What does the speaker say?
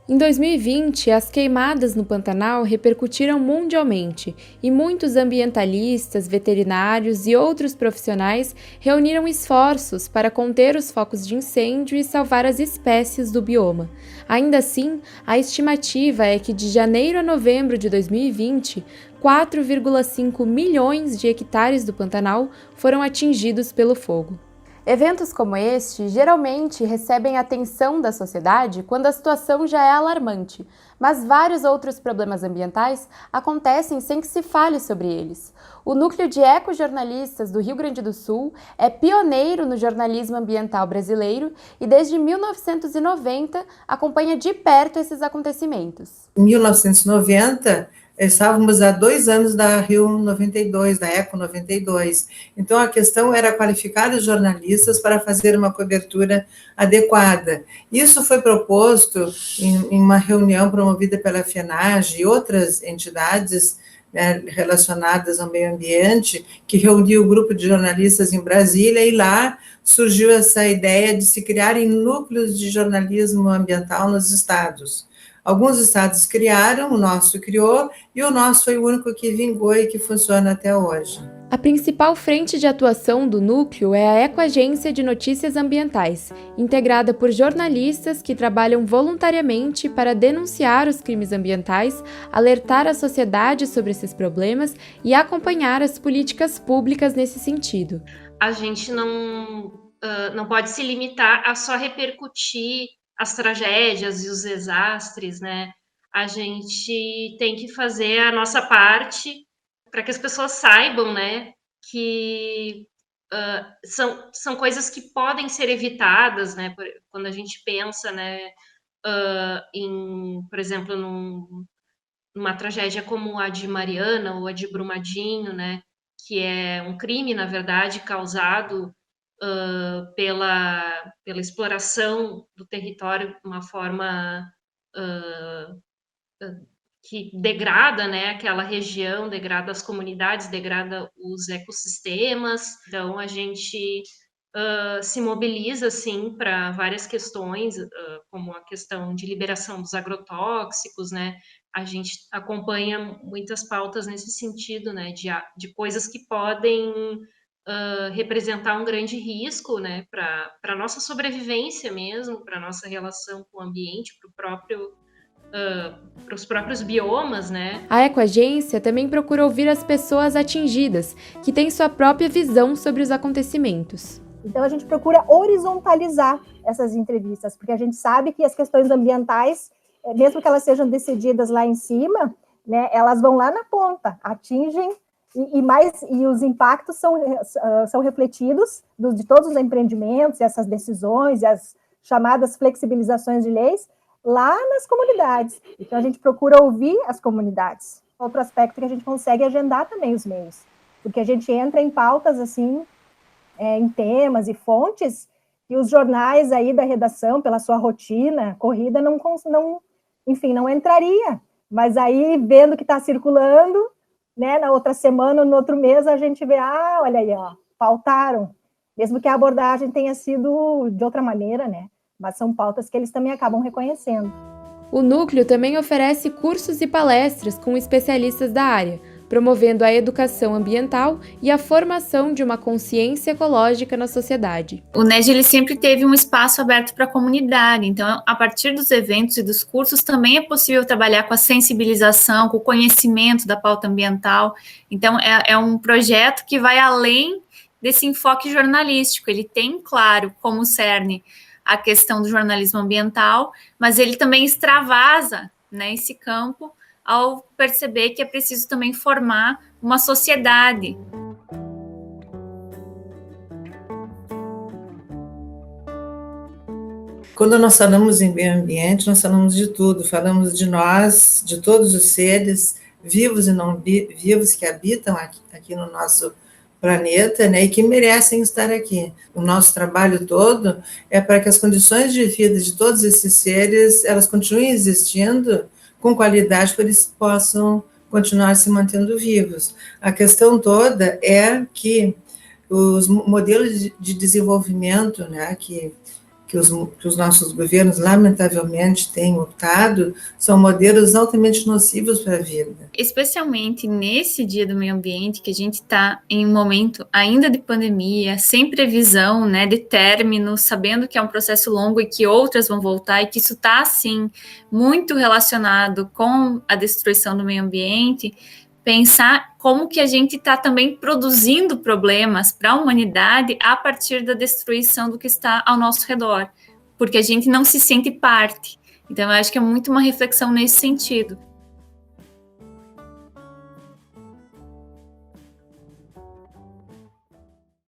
Em 2020, as queimadas no Pantanal repercutiram mundialmente e muitos ambientalistas, veterinários e outros profissionais reuniram esforços para conter os focos de incêndio e salvar as espécies do bioma. Ainda assim, a estimativa é que de janeiro a novembro de 2020, 4,5 milhões de hectares do Pantanal foram atingidos pelo fogo. Eventos como este geralmente recebem atenção da sociedade quando a situação já é alarmante, mas vários outros problemas ambientais acontecem sem que se fale sobre eles. O Núcleo de Ecojornalistas do Rio Grande do Sul é pioneiro no jornalismo ambiental brasileiro e desde 1990 acompanha de perto esses acontecimentos. Em 1990, estávamos há 2 anos da Rio 92, da Eco 92. Então, a questão era qualificar os jornalistas para fazer uma cobertura adequada. Isso foi proposto em uma reunião promovida pela FENAGE e outras entidades, né, relacionadas ao meio ambiente, que reuniu o grupo de jornalistas em Brasília, e lá surgiu essa ideia de se criarem núcleos de jornalismo ambiental nos estados. Alguns estados criaram, o nosso criou, e o nosso foi o único que vingou e que funciona até hoje. A principal frente de atuação do núcleo é a Ecoagência de Notícias Ambientais, integrada por jornalistas que trabalham voluntariamente para denunciar os crimes ambientais, alertar a sociedade sobre esses problemas e acompanhar as políticas públicas nesse sentido. A gente não pode se limitar a só repercutir as tragédias e os desastres, né? A gente tem que fazer a nossa parte para que as pessoas saibam, né, que são coisas que podem ser evitadas, né? Quando a gente pensa, né, por exemplo, numa tragédia como a de Mariana ou a de Brumadinho, né, que é um crime, na verdade, causado pela exploração do território de uma forma que degrada, né, aquela região, degrada as comunidades, degrada os ecossistemas. Então, a gente se mobiliza, assim, para várias questões, como a questão de liberação dos agrotóxicos, né? A gente acompanha muitas pautas nesse sentido, né, de coisas que podem representar um grande risco, né, para a nossa sobrevivência mesmo, para a nossa relação com o ambiente, para os próprios biomas, né? A Ecoagência também procura ouvir as pessoas atingidas, que têm sua própria visão sobre os acontecimentos. Então, a gente procura horizontalizar essas entrevistas, porque a gente sabe que as questões ambientais, mesmo que elas sejam decididas lá em cima, né, elas vão lá na ponta, atingem, e os impactos são refletidos de todos os empreendimentos, essas decisões, e as chamadas flexibilizações de leis, lá nas comunidades. Então, a gente procura ouvir as comunidades. Outro aspecto que a gente consegue agendar também os meios, porque a gente entra em pautas, assim, em temas e fontes, e os jornais aí da redação, pela sua rotina corrida, enfim, não entraria. Mas aí, vendo que está circulando, né, na outra semana, no outro mês, a gente vê, olha aí, ó, pautaram. Mesmo que a abordagem tenha sido de outra maneira, né? Mas são pautas que eles também acabam reconhecendo. O núcleo também oferece cursos e palestras com especialistas da área, promovendo a educação ambiental e a formação de uma consciência ecológica na sociedade. O NED ele sempre teve um espaço aberto para a comunidade, então a partir dos eventos e dos cursos também é possível trabalhar com a sensibilização, com o conhecimento da pauta ambiental. Então é um projeto que vai além desse enfoque jornalístico, ele tem, claro, como cerne a questão do jornalismo ambiental, mas ele também extravasa, né, esse campo ao perceber que é preciso também formar uma sociedade. Quando nós falamos em meio ambiente, nós falamos de tudo, falamos de nós, de todos os seres vivos e não vivos que habitam aqui no nosso planeta, né, e que merecem estar aqui. O nosso trabalho todo é para que as condições de vida de todos esses seres, elas continuem existindo com qualidade, para eles possam continuar se mantendo vivos. A questão toda é que os modelos de desenvolvimento, né, que que os nossos governos, lamentavelmente, têm optado, são modelos altamente nocivos para a vida. Especialmente nesse Dia do Meio Ambiente, que a gente está em um momento ainda de pandemia, sem previsão, né, de término, sabendo que é um processo longo e que outras vão voltar, e que isso está, sim, muito relacionado com a destruição do meio ambiente, pensar como que a gente está também produzindo problemas para a humanidade a partir da destruição do que está ao nosso redor, porque a gente não se sente parte. Então, eu acho que é muito uma reflexão nesse sentido.